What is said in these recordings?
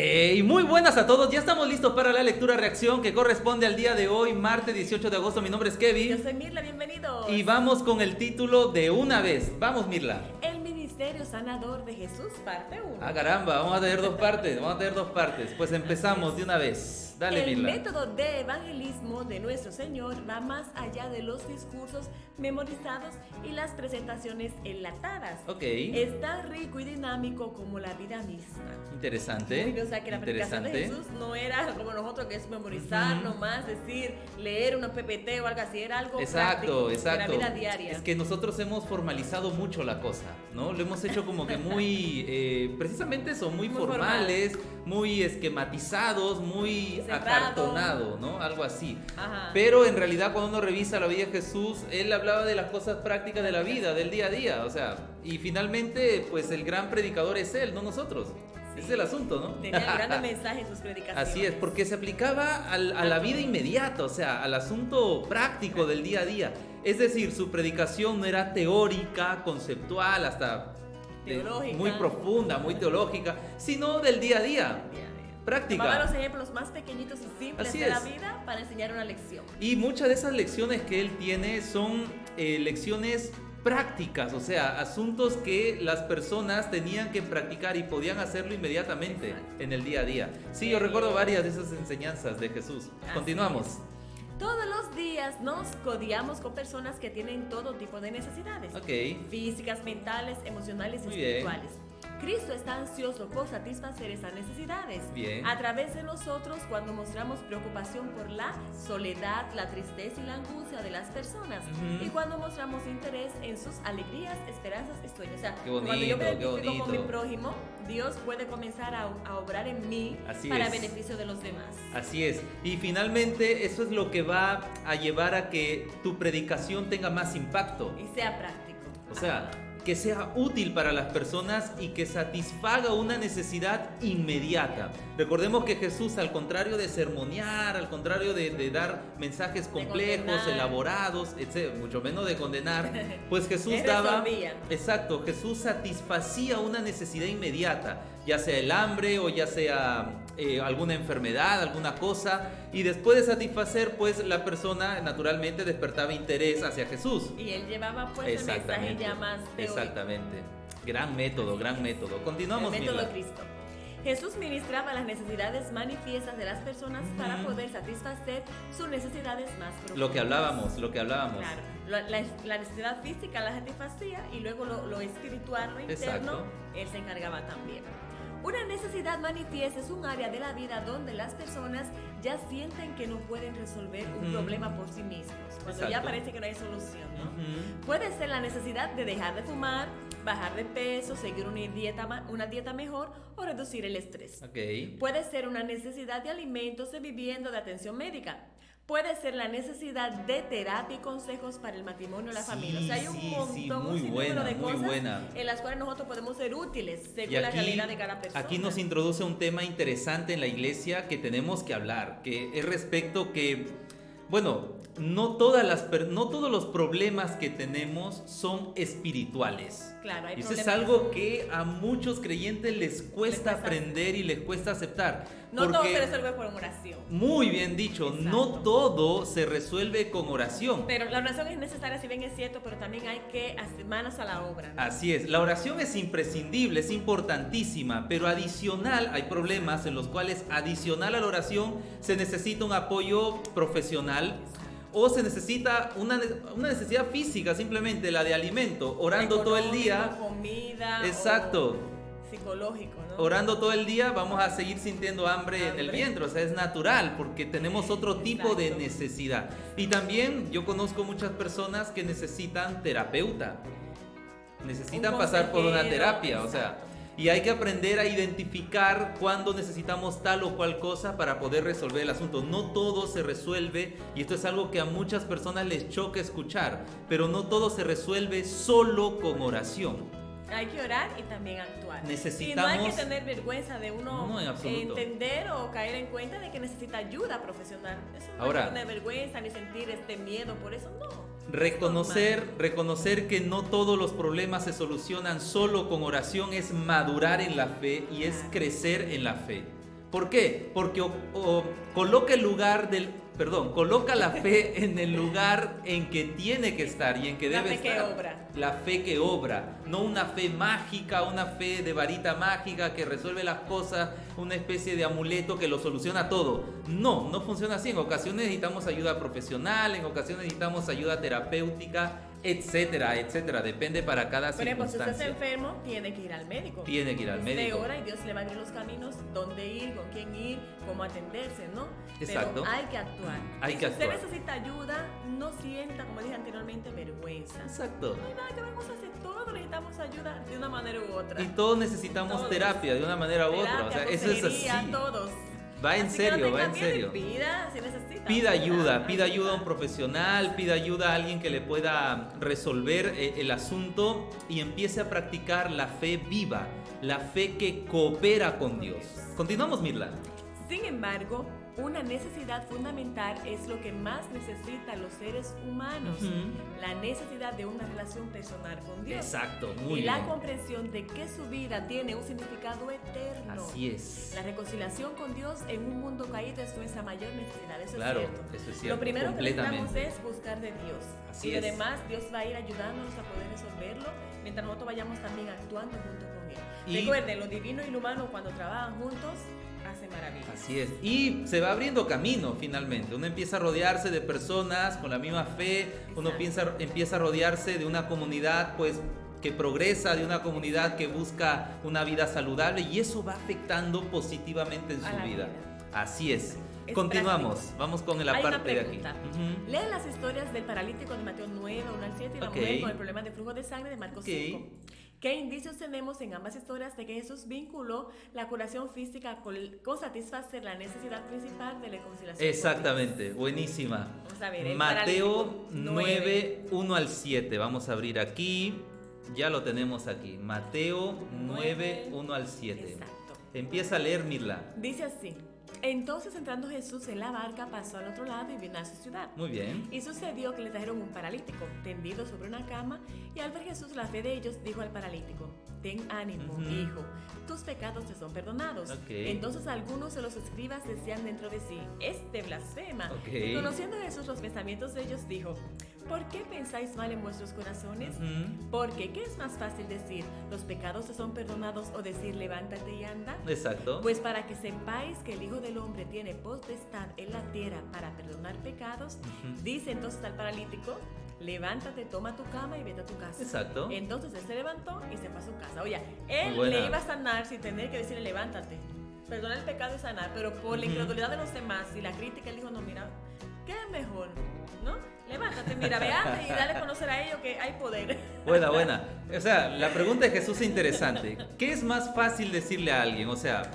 Y muy buenas a todos, ya estamos listos para la lectura reacción que corresponde al día de hoy, martes 18 de agosto. Mi nombre es Yo Kevin soy Mirla, bienvenidos. y vamos con el título de una vez. Vamos, Mirla. El Ministerio Sanador de Jesús, parte 1. Ah, caramba, vamos a tener dos partes. Pues empezamos de una vez. Dale, El Mirla. método de evangelismo de nuestro Señor va más allá de los discursos memorizados y las presentaciones enlatadas. Ok. Es tan rico y dinámico como la vida misma. Interesante. Muy bien, o sea que la predicación de Interesante. Jesús no era como nosotros, que es memorizar nomás, decir, leer una PPT o algo así, era algo práctico de la vida diaria. Es que nosotros hemos formalizado mucho la cosa, ¿no? Lo hemos hecho como que muy, precisamente eso, muy formales, muy esquematizados, muy Cerrado. acartonado, ¿no? Algo así. Ajá. Pero en realidad cuando uno revisa la vida de Jesús, él hablaba de las cosas prácticas de la vida, del día a día, o sea, y finalmente, pues el gran predicador es él, no nosotros. Sí. Ese es el asunto, ¿no? Tenía un gran mensaje en sus predicaciones. Así es, porque se aplicaba a la vida inmediata, o sea, al asunto práctico del día a día. Es decir, su predicación no era teórica, conceptual, hasta Teológica. muy profunda, muy teológica, sino del día a día, práctica. Tomaba los ejemplos más pequeñitos y simples Así de la es. vida para enseñar una lección. Y muchas de esas lecciones que él tiene son lecciones prácticas, o sea, asuntos que las personas tenían que practicar y podían hacerlo inmediatamente en el día a día. Sí, yo recuerdo varias de esas enseñanzas de Jesús. Así Continuamos. es. Todos los días nos codiamos con personas que tienen todo tipo de necesidades. Ok. Físicas, mentales, emocionales y Muy bien. espirituales. Cristo está ansioso por satisfacer esas necesidades. Bien. A través de nosotros, cuando mostramos preocupación por la soledad, la tristeza y la angustia de las personas. Ujú. Y cuando mostramos interés en sus alegrías, esperanzas y sueños. O sea, Qué bonito, cuando yo me qué identifico con mi bonito. prójimo, Dios puede comenzar a obrar en mí Así para es. beneficio de los demás. Así es. Y finalmente eso es lo que va a llevar a que tu predicación tenga más impacto. Y sea práctico. O sea, Ajá. que sea útil para las personas y que satisfaga una necesidad inmediata. Recordemos que Jesús, al contrario de sermonear, al contrario de dar mensajes complejos, condenar. elaborados, etc., mucho menos de condenar, pues Jesús Él daba... resolvía. Exacto, Jesús satisfacía una necesidad inmediata, ya sea el hambre o ya sea alguna enfermedad, alguna cosa, y después de satisfacer, pues la persona naturalmente despertaba interés hacia Jesús. Y él llevaba pues el mensaje Exactamente. ya más teórico. Exactamente. Gran método, gran método. Continuamos, El método Mirla. de Cristo. Jesús ministraba las necesidades manifiestas de las personas para poder satisfacer sus necesidades más profundas. Lo que hablábamos. Claro, la necesidad física la satisfacía y luego lo espiritual, lo interno, Exacto. él se encargaba también. Una necesidad manifiesta es un área de la vida donde las personas ya sienten que no pueden resolver un problema por sí mismos, cuando ya Exacto. parece que no hay solución, ¿no? Ujú. Puede ser la necesidad de dejar de fumar, bajar de peso, seguir una dieta mejor o reducir el estrés. Ok. Puede ser una necesidad de alimentos, de vivienda, de atención médica. Puede ser la necesidad de terapia y consejos para el matrimonio y la Sí, familia. O sea, hay un sí, montón, sí, un muy sinnúmero buena, de muy cosas buena. en las cuales nosotros podemos ser útiles según Y la realidad de cada persona. aquí nos introduce un tema interesante en la iglesia que tenemos que hablar, que es respecto que, bueno, no todos los problemas que tenemos son espirituales. Claro, hay Y eso es problemas. algo que a muchos creyentes les cuesta cuesta aprender y les cuesta aceptar. No todo porque- se resuelve por oración. Muy bien dicho, no Exacto. todo se resuelve con oración. Pero la oración es necesaria, si bien es cierto, pero también hay que hacer manos a la obra, ¿no? Así es, la oración es imprescindible, es importantísima, pero adicional, hay problemas en los cuales adicional a la oración se necesita un apoyo profesional o se necesita una necesidad física, simplemente la de alimento, orando todo el día. Económico, comida. Exacto. O psicológico, ¿no? Orando todo el día vamos a seguir sintiendo hambre en el Hambre. vientre, o sea, es natural porque tenemos otro tipo de Exacto. necesidad. Y también yo conozco muchas personas que necesitan terapeuta, necesitan Un pasar por una consejero, terapia, o sea, exacto. y hay que aprender a identificar cuándo necesitamos tal o cual cosa para poder resolver el asunto. No todo se resuelve, y esto es algo que a muchas personas les choca escuchar, pero no todo se resuelve solo con oración. Hay que orar y también actuar. Necesitamos- Y no hay que tener vergüenza de uno No, en absoluto. entender o caer en cuenta de que necesita ayuda profesional. Eso no Ahora- hay que tener vergüenza ni sentir este miedo, por eso no. Reconocer que no todos los problemas se solucionan solo con oración es madurar en la fe y es crecer en la fe. ¿Por qué? Porque coloca la fe en el lugar en que tiene que estar y en que debe estar. La fe que obra. La fe que obra, no una fe mágica, una fe de varita mágica que resuelve las cosas, una especie de amuleto que lo soluciona todo. No funciona así. En ocasiones necesitamos ayuda profesional, en ocasiones necesitamos ayuda terapéutica, etcétera, etcétera. Depende para cada circunstancia. Por ejemplo, si usted está enfermo, tiene que ir al médico. Tiene que ir al médico. Usted ora y Dios le va a abrir los caminos, dónde ir, con quién ir, cómo atenderse, ¿no? Exacto. Pero hay que actuar. Hay que usted actuar. necesita ayuda, no sienta, como dije anteriormente, vergüenza. Exacto. No hay nada que vamos a hacer, todos necesitamos ayuda de una manera u otra. Y todos necesitamos terapia de una manera u otra. O sea, eso es así. Todos. Va en serio, va en serio. Pida, si necesita. Pida ayuda a un profesional, pida ayuda a alguien que le pueda resolver el asunto y empiece a practicar la fe viva, la fe que coopera con Dios. Continuamos, Mirla. Sin embargo, una necesidad fundamental es lo que más necesitan los seres humanos, la necesidad de una relación personal con Dios. Exacto, muy y bien. la comprensión de que su vida tiene un significado eterno. Así es. La reconciliación con Dios en un mundo caído es nuestra mayor necesidad, eso claro, es cierto. eso es cierto. Lo primero que necesitamos es buscar de Dios. Así y es. además Dios va a ir ayudándonos a poder resolverlo mientras nosotros vayamos también actuando junto con Él. Y recuerden, lo divino y lo humano cuando trabajan juntos hace maravillas. Así es. Y se va abriendo camino finalmente. Uno empieza a rodearse de personas con la misma fe. Exacto. Uno empieza a rodearse de una comunidad pues que progresa, de una comunidad que busca una vida saludable y eso va afectando positivamente en su vida. Así es. Continuamos. Práctico. Vamos con la parte de aquí. Lean las historias del paralítico de Mateo 9, 1 al 7 y la mujer con el problema de flujo de sangre de Marcos 5. ¿Qué indicios tenemos en ambas historias de que Jesús vinculó la curación física con satisfacer la necesidad principal de la reconciliación? Exactamente, buenísima. Vamos a ver, Mateo 9, 1 al 7. Vamos a abrir aquí. Ya lo tenemos aquí. Mateo 9, 1 al 7. Exacto. Empieza a leer, Mirla. Dice así. Entonces, entrando Jesús en la barca, pasó al otro lado y vino a su ciudad. Muy bien. Y sucedió que le trajeron un paralítico, tendido sobre una cama, y al ver Jesús la fe de ellos, dijo al paralítico, ten ánimo, hijo, tus pecados te son perdonados. Entonces algunos de los escribas decían dentro de sí, este blasfema. Y conociendo a Jesús los pensamientos de ellos, dijo, ¿por qué pensáis mal en vuestros corazones? Porque, ¿qué es más fácil decir, los pecados te son perdonados, o decir, levántate y anda? Exacto. Pues para que sepáis que el Hijo del Hombre tiene potestad en la tierra para perdonar pecados, dice entonces al paralítico, levántate, toma tu cama y vete a tu casa. Exacto. Entonces él se levantó y se fue a su casa. Oye, él le iba a sanar sin tener que decirle, levántate, perdona el pecado y sanar, pero por la incredulidad de los demás y la crítica, él dijo, no, mira, ¿qué es mejor? ¿No? Levántate, mira, veate y dale a conocer a ellos que hay poder. Buena. O sea, la pregunta de Jesús es interesante. ¿Qué es más fácil decirle a alguien? O sea,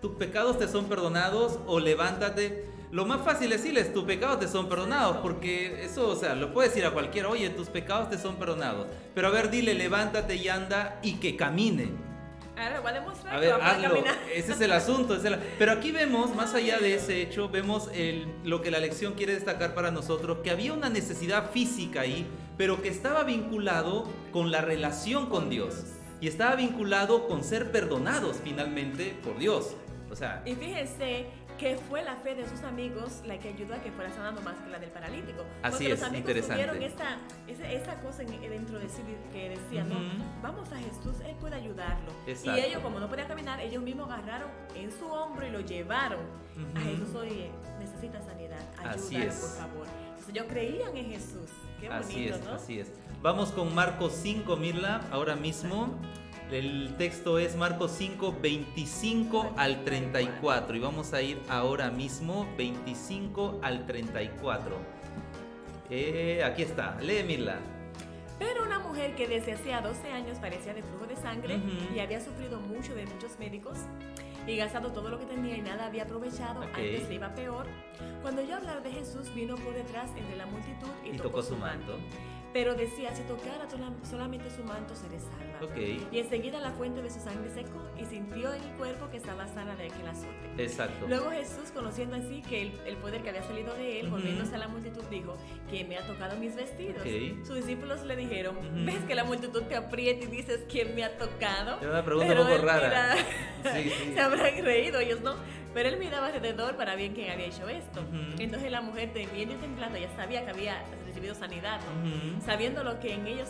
¿tus pecados te son perdonados o levántate? Lo más fácil es decirles, tus pecados te son perdonados, porque eso, o sea, lo puedes decir a cualquiera, oye, tus pecados te son perdonados. Pero a ver, dile, levántate y anda y que camine. Ahora voy a demostrar. A ver, hazlo. Ese es el asunto. Pero aquí vemos, más allá de ese hecho, vemos lo que la lección quiere destacar para nosotros, que había una necesidad física ahí, pero que estaba vinculado con la relación con Dios. Y estaba vinculado con ser perdonados finalmente por Dios. O sea, y fíjense que fue la fe de sus amigos la que ayudó a que fuera sanando más que la del paralítico. Así porque es, los amigos interesante. tuvieron esa cosa dentro de sí que decían, no, vamos a Jesús, Él puede ayudarlo. Exacto. Y ellos, como no podían caminar, ellos mismos agarraron en su hombro y lo llevaron a Jesús. Oye, necesita sanidad, ayúdalo, por favor. Entonces ellos creían en Jesús. Qué bonito, ¿no? Así es. Vamos con Marcos 5, Mirla, ahora mismo. El texto es Marcos 5, 25 al 34 y vamos a ir ahora mismo 25 al 34. Aquí está, lee, Mirla. Pero una mujer que desde hacía 12 años padecía de flujo de sangre y había sufrido mucho de muchos médicos y gastado todo lo que tenía y nada había aprovechado, antes le iba peor. Cuando oyó hablar de Jesús, vino por detrás entre la multitud y tocó su manto. Pero decía, si tocara solamente su manto, seré salva. Y enseguida la fuente de su sangre secó y sintió en el cuerpo que estaba sana de aquel azote. Exacto. Luego Jesús, conociendo así que el poder que había salido de él, volviéndose a la multitud, dijo, ¿quién me ha tocado mis vestidos? Sus discípulos le dijeron, ¿ves que la multitud te aprieta y dices, ¿quién me ha tocado? Es una pregunta un poco rara. Se habrán reído ellos, ¿no? Pero él miraba alrededor para ver quién había hecho esto. Entonces la mujer, temiendo y temblando, ya sabía que había recibido sanidad, ¿no? Sabiendo lo que en ella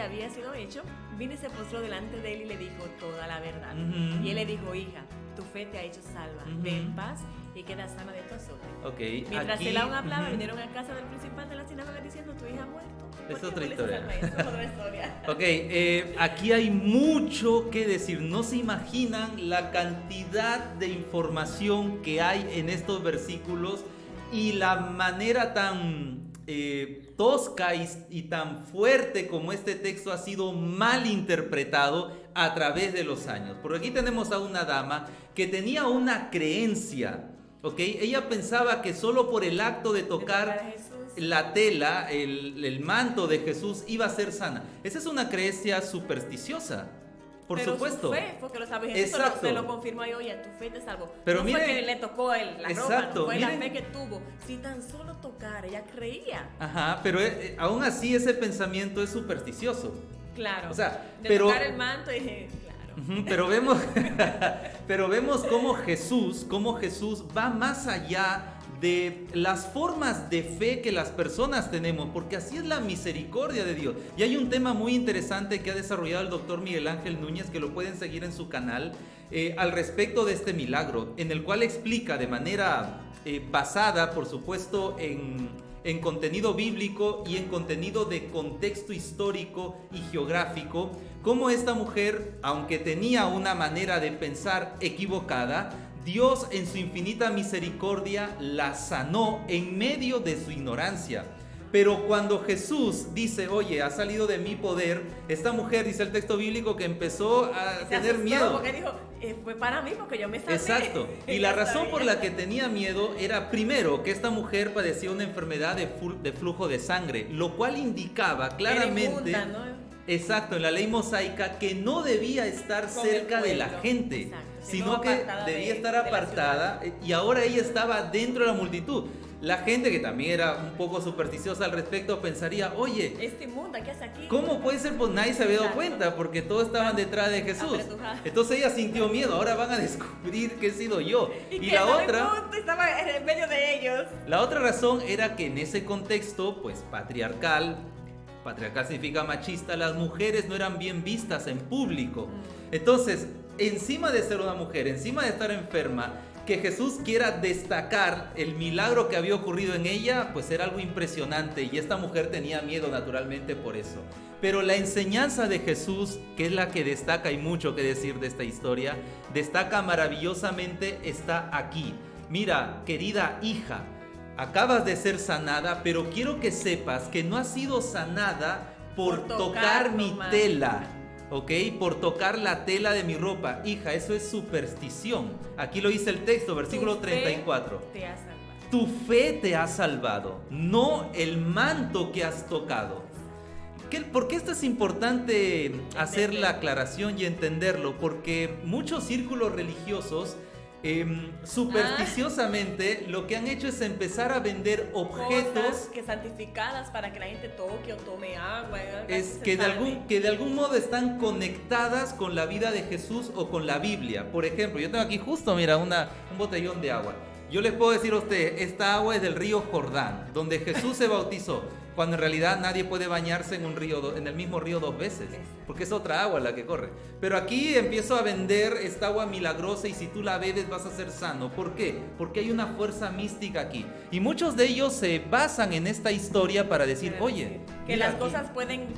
había sido hecho, vino y se postró delante de él y le dijo toda la verdad. Y él le dijo: hija, tu fe te ha hecho salva, ve en paz y queda sana de tu azote. Okay, mientras él aún hablaba, vinieron a casa del principal de la sinagoga diciendo: tu hija ha muerto. Es otra historia. Es otra historia. Ok, aquí hay mucho que decir. No se imaginan la cantidad de información que hay en estos versículos y la manera tan tosca y tan fuerte como este texto ha sido mal interpretado a través de los años. Por aquí tenemos a una dama que tenía una creencia, ¿ok? Ella pensaba que solo por el acto de tocar la tela, el manto de Jesús, iba a ser sana. Esa es una creencia supersticiosa, por supuesto. Su fe, porque lo sabe Jesús, se lo confirmó y oye, tu fe te salvó. Pero no miren, fue que le tocó la exacto, ropa, no fue miren, la fe que tuvo. Si tan solo tocar, ella creía. Ajá, pero aún así ese pensamiento es supersticioso. Claro. O sea, tocar el manto y claro. Pero vemos cómo Jesús va más allá de las formas de fe que las personas tenemos, porque así es la misericordia de Dios. Y hay un tema muy interesante que ha desarrollado el doctor Miguel Ángel Núñez, que lo pueden seguir en su canal, al respecto de este milagro, en el cual explica de manera basada, por supuesto, en contenido bíblico y en contenido de contexto histórico y geográfico, cómo esta mujer, aunque tenía una manera de pensar equivocada, Dios en su infinita misericordia la sanó en medio de su ignorancia. Pero cuando Jesús dice: oye, ha salido de mi poder, esta mujer, dice el texto bíblico, que empezó a tener miedo. Porque dijo: fue para mí porque yo me sané. Exacto. Y la razón por la que tenía miedo era, primero, que esta mujer padecía una enfermedad de flujo de sangre, lo cual indicaba claramente, inmunda, ¿no? Exacto, en la ley mosaica, que no debía estar cerca de la gente. Exacto. Sino que debía estar apartada, y ahora ella estaba dentro de la multitud. La gente, que también era un poco supersticiosa al respecto, pensaría: oye, este inmunda, ¿qué hace aquí? ¿cómo puede ser? Pues nadie se había dado cuenta, porque todos estaban detrás de Jesús. Entonces ella sintió miedo: ahora van a descubrir que he sido yo. Y la otra, estaba en medio de ellos. La otra razón era que en ese contexto, pues patriarcal significa machista, las mujeres no eran bien vistas en público. Entonces, encima de ser una mujer, encima de estar enferma, que Jesús quiera destacar el milagro que había ocurrido en ella, pues era algo impresionante, y esta mujer tenía miedo naturalmente por eso. Pero la enseñanza de Jesús, que es la que destaca, hay mucho que decir de esta historia, destaca maravillosamente, está aquí. Mira, querida hija, acabas de ser sanada, pero quiero que sepas que no has sido sanada por tocar mi tela. ¿Ok? Por tocar la tela de mi ropa. Hija, eso es superstición. Aquí lo dice el texto, versículo 34. Tu fe te ha salvado, no el manto que has tocado. ¿Por qué esto es importante hacer la aclaración y entenderlo? Porque muchos círculos religiosos supersticiosamente lo que han hecho es empezar a vender objetos cosas que santificadas para que la gente toque o tome agua, es que de algún modo están conectadas con la vida de Jesús o con la Biblia. Por ejemplo, yo tengo aquí justo, mira, un botellón de agua. Yo les puedo decir a usted: esta agua es del río Jordán, donde Jesús se bautizó, cuando en realidad nadie puede bañarse en el mismo río dos veces, porque es otra agua la que corre. Pero aquí empiezo a vender esta agua milagrosa, y si tú la bebes vas a ser sano. ¿Por qué? Porque hay una fuerza mística aquí. Y muchos de ellos se basan en esta historia para decir: oye, que las cosas pueden,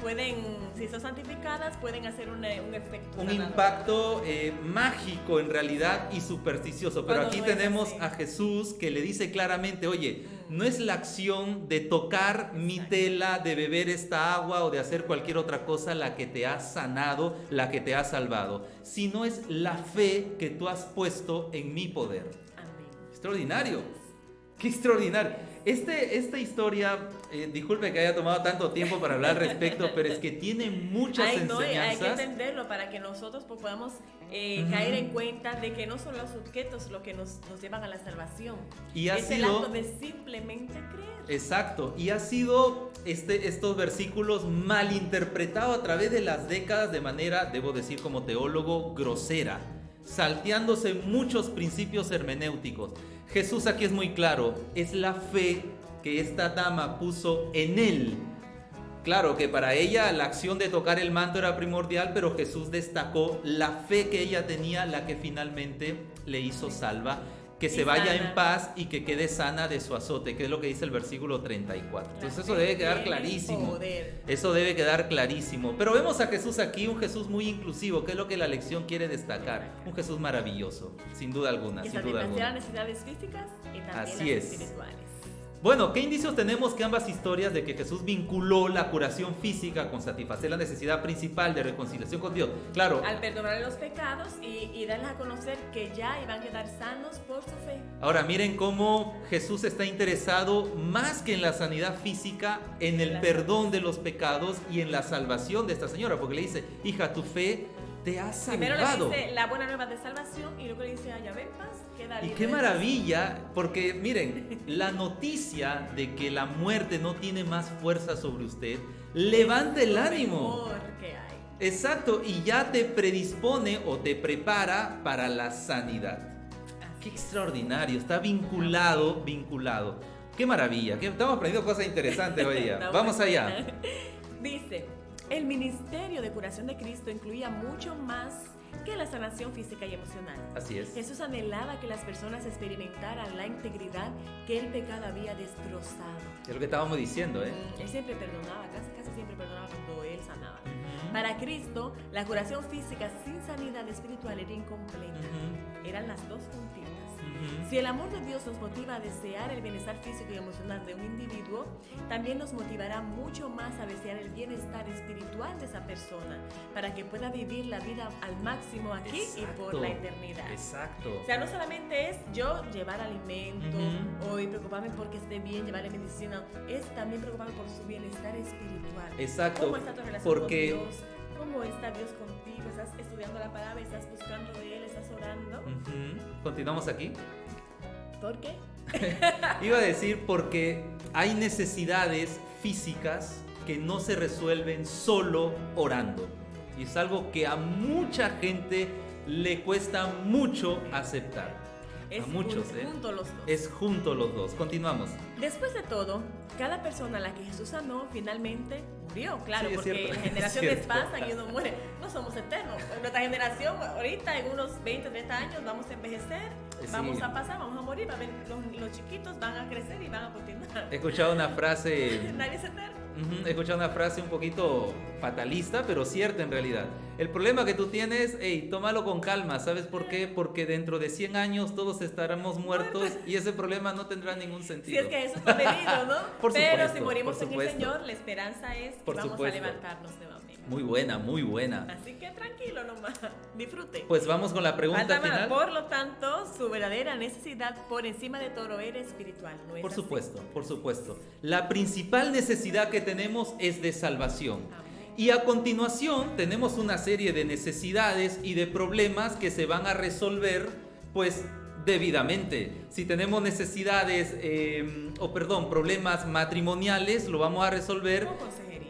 si son santificadas, pueden hacer un efecto, un impacto mágico en realidad y supersticioso. Pero aquí tenemos a Jesús que le dice claramente: oye, no es la acción de tocar mi tela, de beber esta agua o de hacer cualquier otra cosa la que te ha sanado, la que te ha salvado, sino es la fe que tú has puesto en mi poder. Amén. Extraordinario. Qué extraordinario. Esta historia, disculpe que haya tomado tanto tiempo para hablar al respecto, pero es que tiene muchas enseñanzas. Hay que entenderlo para que nosotros podamos caer en cuenta de que no son los objetos lo que nos llevan a la salvación. Y es el acto de simplemente creer. Exacto. Y ha sido estos versículos malinterpretados a través de las décadas de manera, debo decir como teólogo, grosera. salteándose muchos principios hermenéuticos. Jesús aquí es muy claro, es la fe que esta dama puso en él. Claro que para ella la acción de tocar el manto era primordial, pero Jesús destacó la fe que ella tenía, la que finalmente le hizo salva, que se vaya en paz y que quede sana de su azote, que es lo que dice el versículo 34. Entonces eso debe quedar clarísimo. Eso debe quedar clarísimo. Pero vemos a Jesús aquí, un Jesús muy inclusivo, que es lo que la lección quiere destacar. Un Jesús maravilloso, sin duda alguna. Que sin duda alguna. las necesidades físicas y también Así las es. espirituales. Bueno, ¿qué indicios tenemos que ambas historias de que Jesús vinculó la curación física con satisfacer la necesidad principal de reconciliación con Dios? Claro. Al perdonar los pecados y darles a conocer que ya iban a quedar sanos por su fe. Ahora miren cómo Jesús está interesado más que en la sanidad física, en el perdón de los pecados y en la salvación de esta señora, porque le dice, hija, tu fe te ha salvado. Primero le dice la buena nueva de salvación y luego le dice, ya ven paz, queda libre. Y qué maravilla, porque miren, la noticia de que la muerte no tiene más fuerza sobre usted, levanta el ánimo. Mejor que hay. Exacto, y ya te predispone o te prepara para la sanidad. Qué extraordinario, está vinculado. Qué maravilla, estamos aprendiendo cosas interesantes hoy día. Vamos allá. Dice, el ministerio de curación de Cristo incluía mucho más que la sanación física y emocional. Así es. Jesús anhelaba que las personas experimentaran la integridad que el pecado había destrozado. Es lo que estábamos diciendo, ¿eh? Él siempre perdonaba, casi siempre perdonaba cuando él sanaba. Para Cristo, la curación física sin sanidad espiritual era incompleta. Eran las dos juntitas. Si el amor de Dios nos motiva a desear el bienestar físico y emocional de un individuo, también nos motivará mucho más a desear el bienestar espiritual de esa persona, para que pueda vivir la vida al máximo aquí. Exacto. Y por la eternidad. Exacto. O sea, no solamente es yo llevar alimento o preocuparme porque esté bien, llevarle medicina, es también preocuparme por su bienestar espiritual. Exacto. ¿Cómo está tu relación con Dios? ¿Cómo está Dios contigo? ¿Estás estudiando la palabra? ¿Estás buscando de Él? ¿Estás orando? Continuamos aquí. ¿Por qué? Iba a decir porque hay necesidades físicas que no se resuelven solo orando. Y es algo que a mucha gente le cuesta mucho aceptar. Es a muchos, junto los dos. Es junto los dos. Continuamos. Después de todo, cada persona a la que Jesús sanó finalmente murió, claro, sí, porque cierto, la generación pasa y uno muere. No somos eternos. Nuestra generación, ahorita en unos 20, 30 años vamos a envejecer, vamos a pasar, vamos a morir, los chiquitos van a crecer y van a continuar. He escuchado una frase... Nadie es eterno. He escuchado una frase un poquito fatalista, pero cierta en realidad. El problema que tú tienes, tómalo con calma. ¿Sabes por qué? Porque dentro de 100 años todos estaremos muertos y ese problema no tendrá ningún sentido. Si es que eso está venido, ¿no? Por pero supuesto, si morimos en el Señor, la esperanza es que vamos a levantarnos nuevamente. Muy buena, muy buena. Así que tranquilo nomás, disfrute. Pues vamos con la pregunta final. Por lo tanto, su verdadera necesidad por encima de todo era espiritual, ¿no es Por así? supuesto, por supuesto. La principal necesidad que tenemos es de salvación. Amén. Y a continuación tenemos una serie de necesidades y de problemas que se van a resolver, pues, debidamente. Si tenemos necesidades, problemas matrimoniales, lo vamos a resolver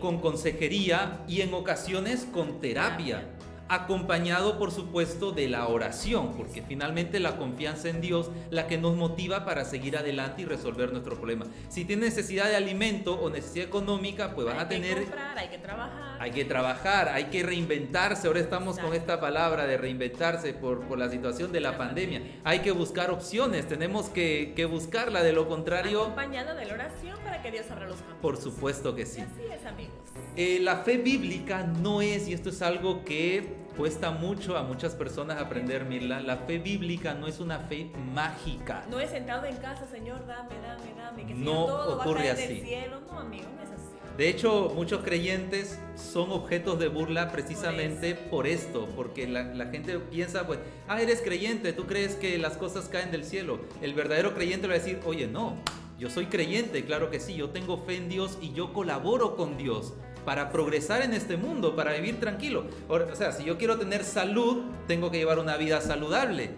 con consejería y en ocasiones con terapia, acompañado por supuesto de la oración, porque finalmente la confianza en Dios la que nos motiva para seguir adelante y resolver nuestro problema. Si tienes necesidad de alimento o necesidad económica, pues vas a tener... Hay que comprar, hay que trabajar. Hay que trabajar, hay que reinventarse. Ahora estamos con esta palabra de reinventarse por la situación de la pandemia. Hay que buscar opciones, tenemos que buscarla, de lo contrario... Acompañado de la oración para que Dios abra los caminos. Por supuesto que sí. Y así es, amigos. La fe bíblica no es, y esto es algo que cuesta mucho a muchas personas aprender, Mirla, la fe bíblica no es una fe mágica. No es sentado en casa, Señor, dame, que no todo ocurre va a así. del cielo. No, amigo, no es así. De hecho, muchos creyentes son objetos de burla precisamente por esto, porque la gente piensa, pues, eres creyente, tú crees que las cosas caen del cielo. El verdadero creyente le va a decir, oye, no, yo soy creyente, claro que sí, yo tengo fe en Dios y yo colaboro con Dios para progresar en este mundo, para vivir tranquilo. O sea, si yo quiero tener salud, tengo que llevar una vida saludable.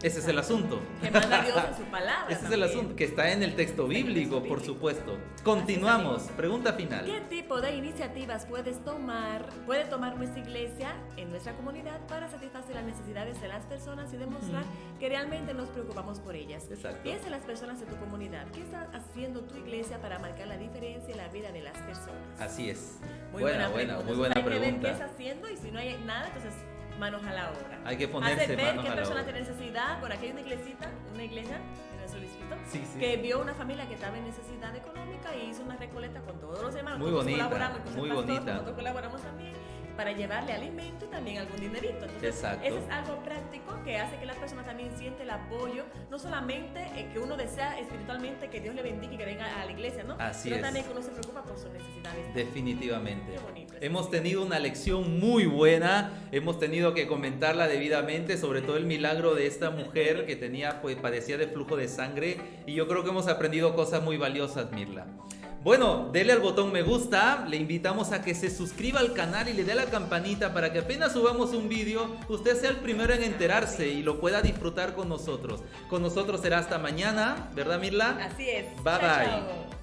Ese es el asunto. Que manda Dios en su palabra. Ese es el asunto, que está en el texto bíblico, por supuesto. Continuamos. Pregunta final. ¿Qué tipo de iniciativas puede tomar nuestra iglesia en nuestra comunidad para satisfacer las necesidades de las personas y demostrar que realmente nos preocupamos por ellas? Exacto. Piensa en las personas de tu comunidad. ¿Qué está haciendo tu iglesia para marcar la diferencia en la vida de las personas? Así es. Muy buena pregunta. pregunta. Hay que ver qué está haciendo y si no hay nada, entonces manos a la obra. Hay que ponerse ver manos qué a la persona obra. tiene necesidad. Por aquí hay una iglesia en nuestro distrito, Sí. que vio una familia que estaba en necesidad económica y hizo una recolecta con todos los hermanos. Muy todos bonita, colaboramos, con muy el pastor, bonita. nosotros colaboramos también para llevarle alimento y también algún dinerito. Entonces, Exacto. eso es algo práctico que hace que la persona también siente el apoyo, no solamente que uno desea espiritualmente que Dios le bendiga y que venga a la iglesia, ¿no? Así Sino es. también que uno se preocupa por sus necesidades. Definitivamente. Qué bonito. Hemos tenido una lección muy buena, hemos tenido que comentarla debidamente, sobre todo el milagro de esta mujer que padecía de flujo de sangre, y yo creo que hemos aprendido cosas muy valiosas, Mirla. Bueno, dele al botón me gusta, le invitamos a que se suscriba al canal y le dé a la campanita para que apenas subamos un vídeo, usted sea el primero en enterarse y lo pueda disfrutar con nosotros. Con nosotros será hasta mañana, ¿verdad, Mirla? Así es. Bye, Chao, bye. chao.